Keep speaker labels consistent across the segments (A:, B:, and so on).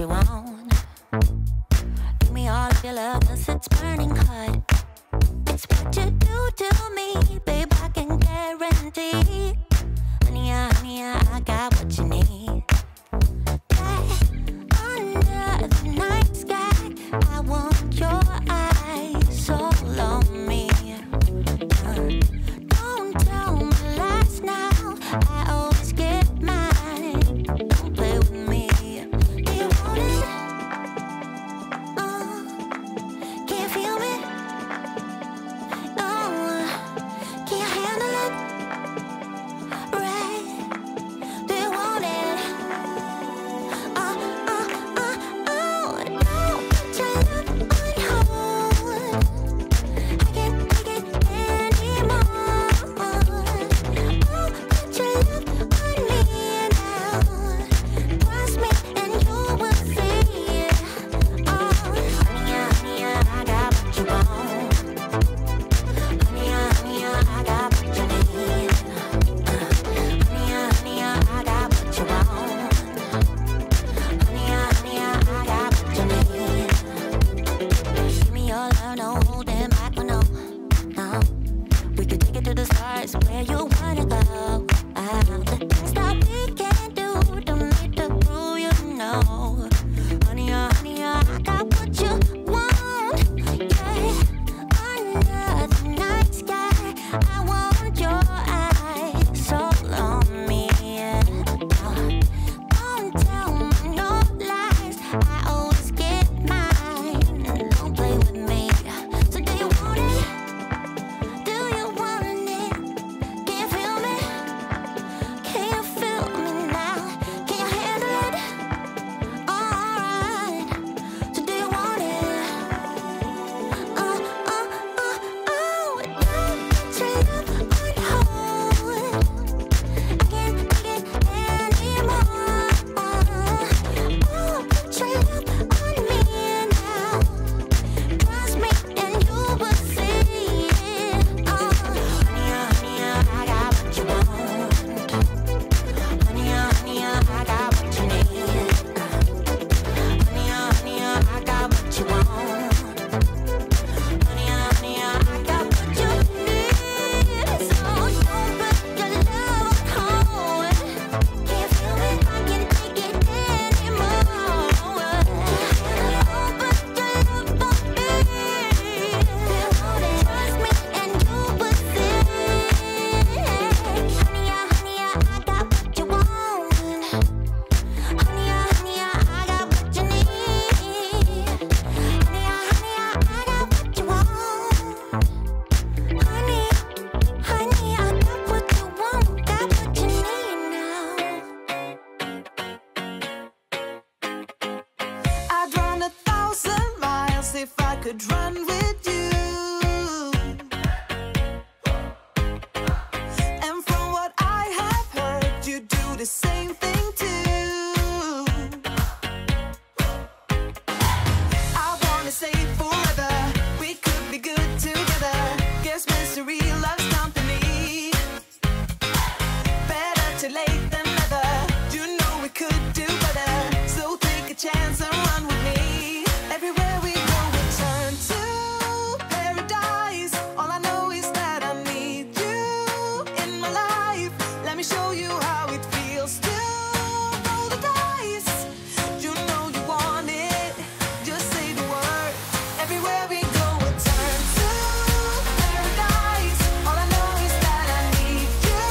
A: you want. Give me all of your love, 'cause it's burning hot. It's what you do to me, babe, I can guarantee. Honey, honey, I got what you need. Under the night sky, I want your eyes all on me. Don't tell me lies now, I always get mine. Don't play with me. Do you want it? Can you feel me? Can you handle it? Right? Do you want it? Don't put your love on hold. I can't take it anymore. Oh, put your love on me now. Trust me and you will see. Oh, honey, honey, I got what you want. Honey, honey, I got what you need. Honey, honey, I got what you want. Honey, honey, I got what you need. Give me your love, no holding back, no, no. We could take it to the stars, where you wanna go. The things that we can do, don't need to prove you know. Honey, honey, I got what you want. Yeah, under the night sky, I want your eyes all on me. Don't tell me no lies, I always get mine. Don't play with me. So do you want it? Do you want it? Can you feel me? Can you feel me now? Can you handle it? Alright. So do you want it? Don't put your love on hold. I can't take it anymore. Oh, put your love on me now. Trust me and you will see. Oh, honey, honey, I got what you want. Honey, honey, I got what you need. Honey, honey, I got what you want. Honey, honey, I got what you need. So don't put your love on hold. Can you feel me? I can't take it anymore. Don't put your love on me. Trust me and you will see. Honey, honey, I got what you want. Honey, honey, I got what you need. Honey, honey, I got what you want. Honey, honey, I got what you want, got what you need now.
B: I'd run 1,000 miles if I could run with you. And from what I have heard, you do the same thing too. I wanna say forever, we could be good together. Guess misery loves company. Better too late than never. You know we could do better. So take a chance and run with me. Everywhere we go, we turn to paradise. All I know is that I need you in my life. Let me show you how it feels to roll the dice. You know you want it, just say the word. Everywhere we go, we turn to paradise. All I know is that I need you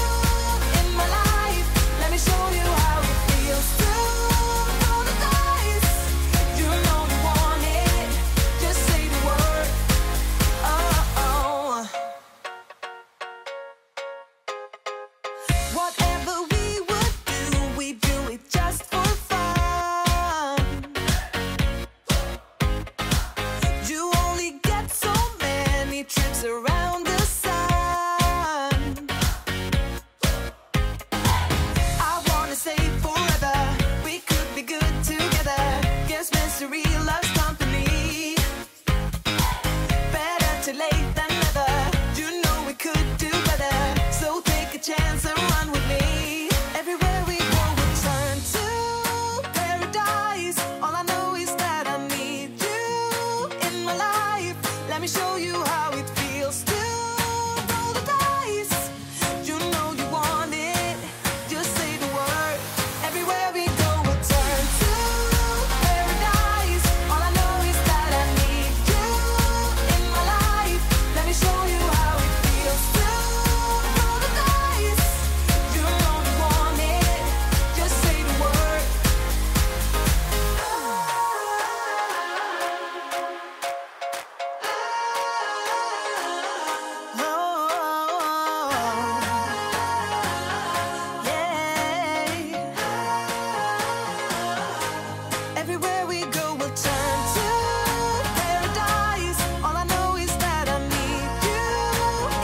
B: in my life. Let me show you how it feels to roll the dice. You know you want it, just say the word. Oh. Whatever we would do, we do it just for fun. You only get so many trips around the sun. I wanna say forever, we could be good together. Guess misery loves company. Better too late than never. You know we could do better. So take a chance and run with me. Everywhere we go, we turn to paradise. All I know show you how it feels to roll the dice. You know you want it, just say the word. Everywhere we go, we'll turn to paradise. All I know is that I need you in my life. Let me show you how it feels to roll the dice. You know you want it, just say the word. Everywhere we go, we'll turn to paradise. All I know is that I need you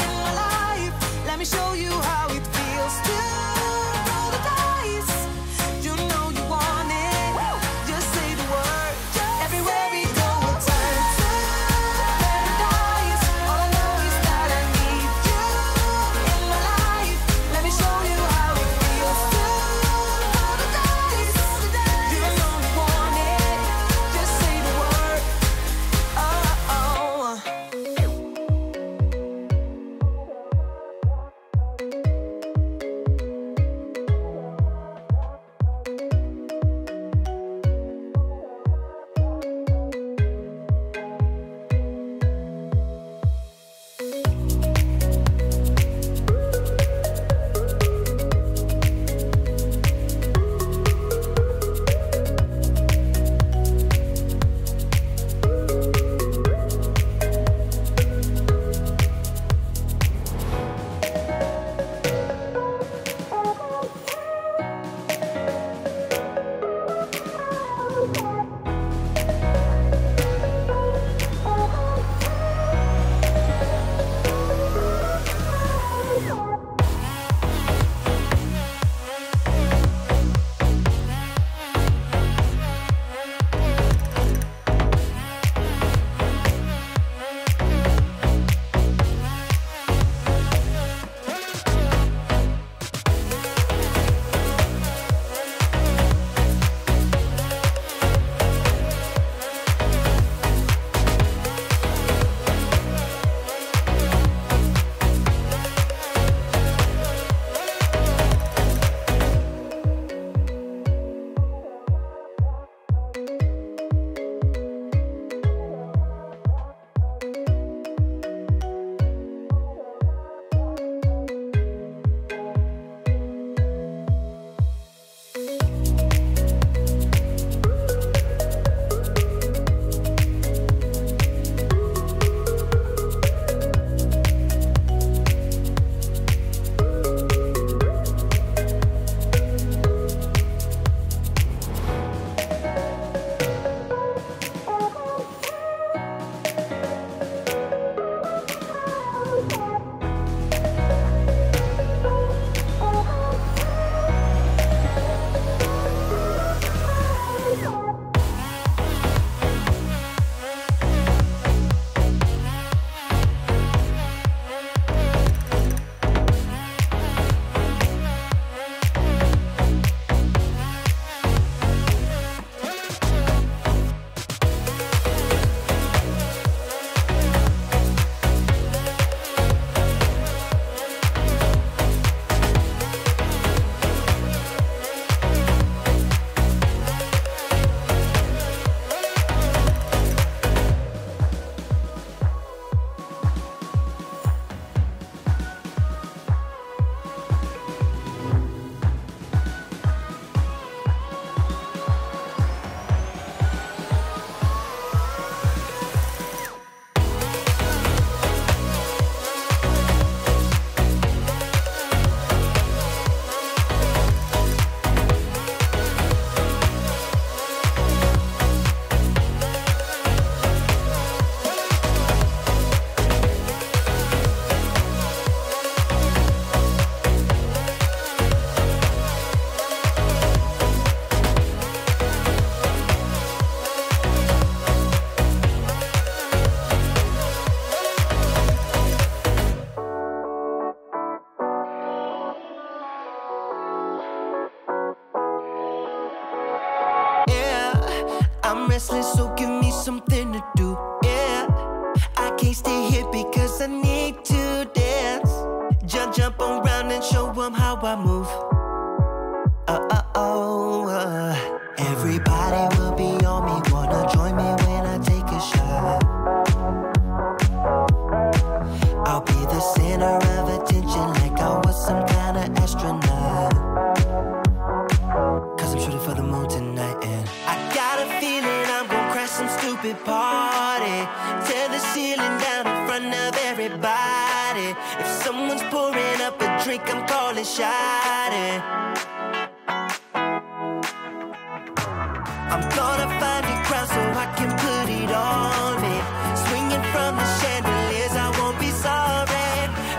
B: in my life. Let me show you how it feels to roll the dice. You know you want it, just say the word. Everywhere we go, we'll turn to paradise. All I know is that I need you in my life. Let me show you how it feels to roll the dice. You know you want it, just say the word. Oh, oh.
C: I'm restless, so give me something to do. Yeah, I can't
B: can't stay here because I need to dance. Jump around and show them how I move. Everybody will be on me, wanna join me when I take a shot. I'll be the center of attention like I was some kind of astronaut. Cause I'm shooting for the moon tonight and I got a feeling I'm gonna crash some stupid party. Tear the ceiling down in front of everybody. If someone's pouring up a drink, I'm calling shawty. I'm gonna find a crowd so I can put it on me. Swinging from the chandeliers, I won't be sorry.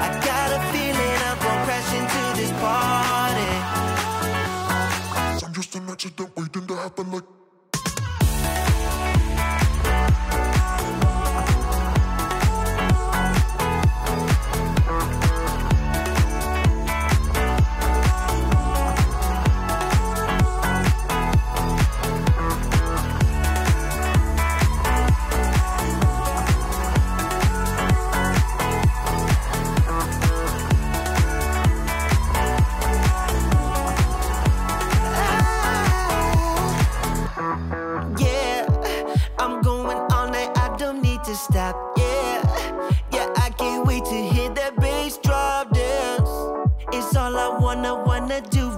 B: I got a feeling I'm gonna crash into this party. I'm just an accident waiting to happen like. Stop, yeah, I can't wait to hear that bass drop dance. It's all I wanna do